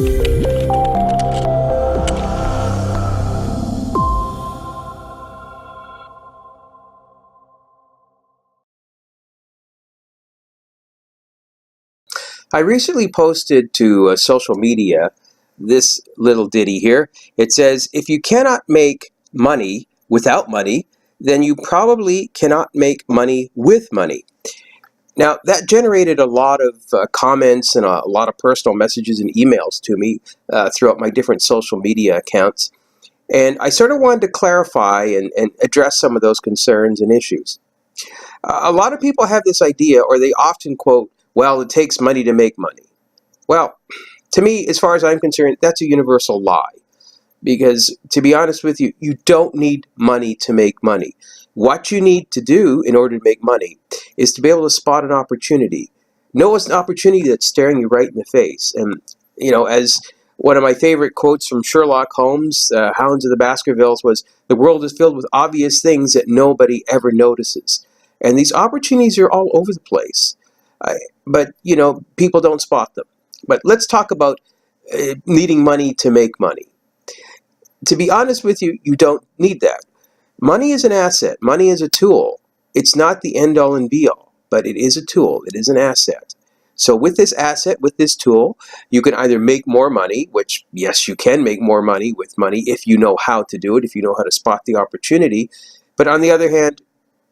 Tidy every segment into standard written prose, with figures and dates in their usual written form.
I recently posted to social media this little ditty here. It says, if you cannot make money without money, then you probably cannot make money with money. Now, that generated a lot of comments and a lot of personal messages and emails to me throughout my different social media accounts. And I sort of wanted to clarify and address some of those concerns and issues. A lot of people have this idea, or they often quote, well, it takes money to make money. Well, to me, as far as I'm concerned, that's a universal lie. Because, to be honest with you, you don't need money to make money. What you need to do in order to make money is to be able to spot an opportunity. Know it's an opportunity that's staring you right in the face. And, as one of my favorite quotes from Sherlock Holmes, Hounds of the Baskervilles, was, the world is filled with obvious things that nobody ever notices. And these opportunities are all over the place. But, people don't spot them. But let's talk about needing money to make money. To be honest with you, you don't need that. Money is an asset. Money is a tool. It's not the end-all and be-all, but it is a tool. It is an asset. So with this asset, with this tool, you can either make more money, which, yes, you can make more money with money if you know how to do it, if you know how to spot the opportunity. But on the other hand,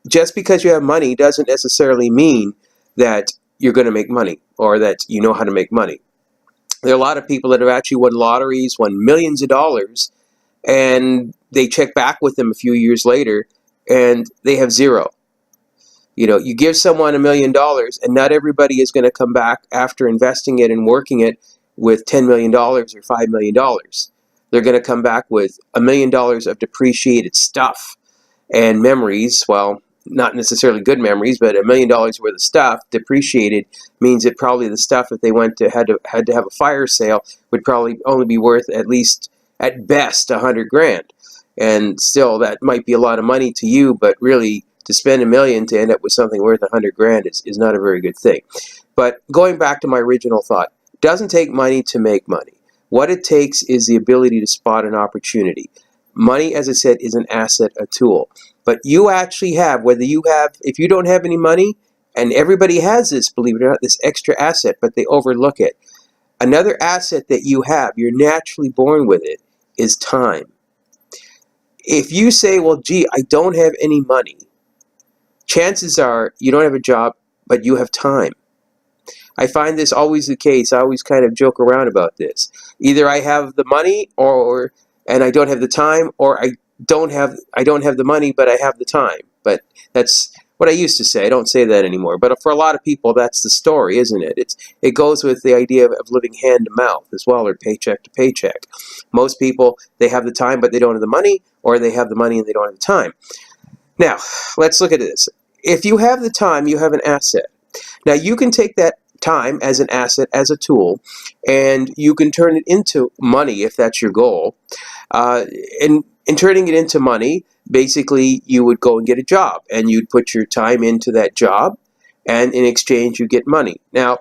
just because you have money doesn't necessarily mean that you're going to make money or that you know how to make money. There are a lot of people that have actually won lotteries, won millions of dollars, and they check back with them a few years later and they have zero. You give someone $1 million and not everybody is going to come back after investing it and working it with $10 million or $5 million. They're going to come back with $1 million of depreciated stuff and memories. Well, not necessarily good memories, but $1 million worth of stuff depreciated means that probably the stuff, if they had to have a fire sale, would probably only be worth at least, at best, $100,000. And still, that might be a lot of money to you, but really, to spend $1 million to end up with something worth $100,000 is not a very good thing. But going back to my original thought, it doesn't take money to make money. What it takes is the ability to spot an opportunity. Money, as I said, is an asset, a tool. But you actually have, if you don't have any money, and everybody has this, believe it or not, this extra asset, but they overlook it. Another asset that you have, you're naturally born with it, is time. If you say, well, gee, I don't have any money, chances are you don't have a job, but you have time. I find this always the case. I always kind of joke around about this. Either I have the money and I don't have the time, or I don't have the money, but I have the time. But that's what I used to say. I don't say that anymore. But for a lot of people, that's the story, isn't it? It goes with the idea of living hand to mouth as well, or paycheck to paycheck. Most people, they have the time, but they don't have the money, or they have the money and they don't have the time. Now, let's look at this. If you have the time, you have an asset. Now, you can take that time as an asset, as a tool, and you can turn it into money if that's your goal. And in turning it into money, basically, you would go and get a job, and you'd put your time into that job, and in exchange, you get money. Now,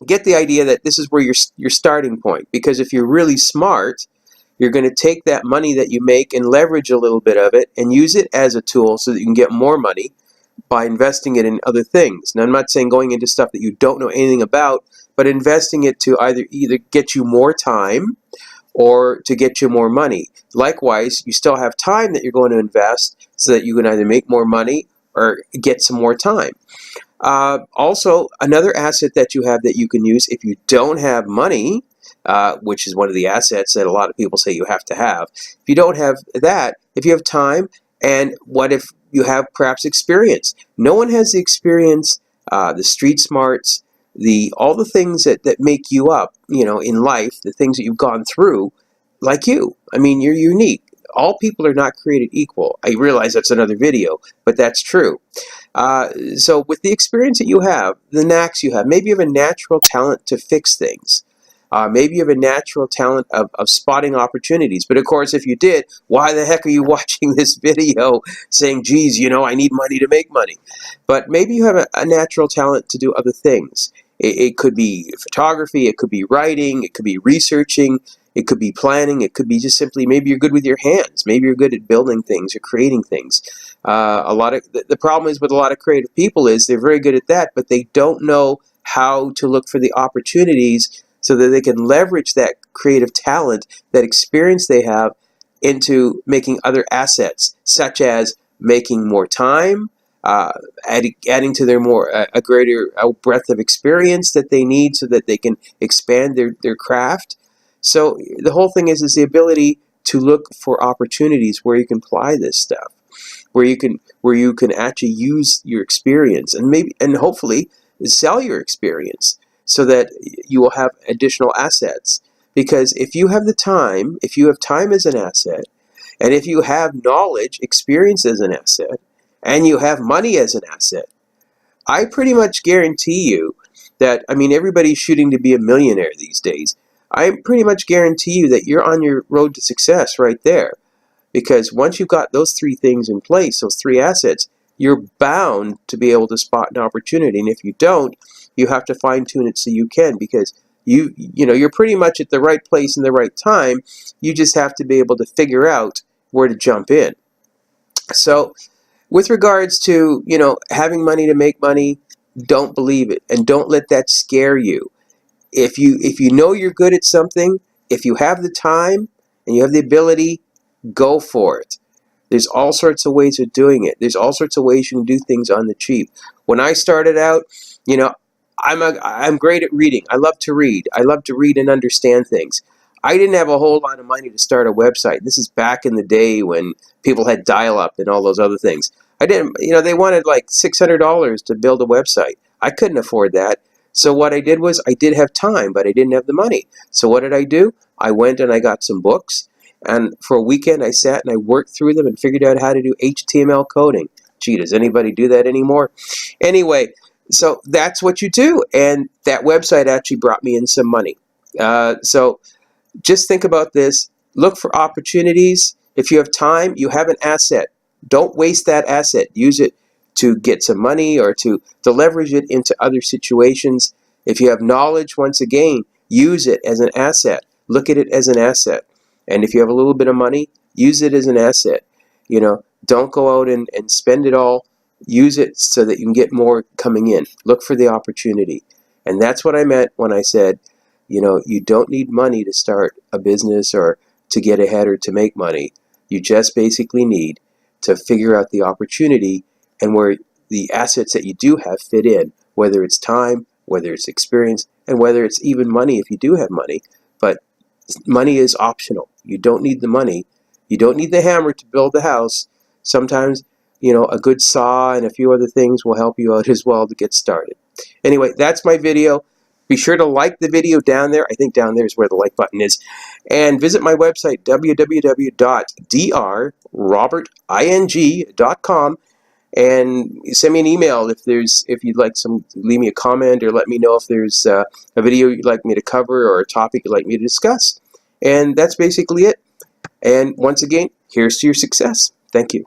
get the idea that this is where your starting point, because if you're really smart, you're going to take that money that you make and leverage a little bit of it and use it as a tool so that you can get more money by investing it in other things. Now, I'm not saying going into stuff that you don't know anything about, but investing it to either get you more time or to get you more money. Likewise, you still have time that you're going to invest so that you can either make more money or get some more time. Also, another asset that you have that you can use if you don't have money, which is one of the assets that a lot of people say you have to have. If you don't have that, if you have time, and what if you have perhaps experience? No one has the experience, the street smarts, all the things that make you up, in life, the things that you've gone through, like you. I mean, you're unique. All people are not created equal. I realize that's another video, but that's true. So with the experience that you have, the knacks you have, maybe you have a natural talent to fix things. Maybe you have a natural talent of spotting opportunities. But of course, if you did, why the heck are you watching this video saying, geez, I need money to make money? But maybe you have a natural talent to do other things. It could be photography, it could be writing, it could be researching, it could be planning, it could be just simply maybe you're good with your hands, maybe you're good at building things or creating things. The problem is with a lot of creative people is they're very good at that, but they don't know how to look for the opportunities so that they can leverage that creative talent, that experience they have, into making other assets, such as making more time, adding to their a greater breadth of experience that they need so that they can expand their craft. So the whole thing is the ability to look for opportunities where you can apply this stuff, where you can actually use your experience and hopefully sell your experience so that you will have additional assets. Because if you have time as an asset, and if you have knowledge, experience as an asset, and you have money as an asset, I pretty much guarantee you that, I mean, everybody's shooting to be a millionaire these days. I pretty much guarantee you that you're on your road to success right there. Because once you've got those three things in place, those three assets, you're bound to be able to spot an opportunity. And if you don't, you have to fine tune it so you can, because you're pretty much at the right place in the right time. You just have to be able to figure out where to jump in. So with regards to, having money to make money, don't believe it, and don't let that scare you. If you know you're good at something, if you have the time and you have the ability, go for it. There's all sorts of ways of doing it. There's all sorts of ways you can do things on the cheap. When I started out, I'm great at reading. I love to read. I love to read and understand things. I didn't have a whole lot of money to start a website. This is back in the day when people had dial-up and all those other things. I didn't, they wanted like $600 to build a website. I couldn't afford that. So what I did was I did have time, but I didn't have the money. So what did I do? I went and I got some books, and for a weekend I sat and I worked through them and figured out how to do HTML coding. Gee, does anybody do that anymore? Anyway, so that's what you do, and that website actually brought me in some money. So just think about this. Look for opportunities. If you have time, you have an asset. Don't waste that asset. Use it to get some money or to leverage it into other situations. If you have knowledge, once again, use it as an asset. Look at it as an asset. And if you have a little bit of money, use it as an asset. Don't go out and spend it all. Use it so that you can get more coming in. Look for the opportunity. And that's what I meant when I said, you don't need money to start a business or to get ahead or to make money. You just basically need to figure out the opportunity and where the assets that you do have fit in, whether it's time, whether it's experience, and whether it's even money if you do have money. But money is optional. You don't need the money. You don't need the hammer to build the house. Sometimes, a good saw and a few other things will help you out as well to get started. Anyway, that's my video. Be sure to like the video down there. I think down there is where the like button is. And visit my website, www.drroberting.com, and send me an email if you'd like leave me a comment, or let me know if there's a video you'd like me to cover or a topic you'd like me to discuss. And that's basically it. And once again, here's to your success. Thank you.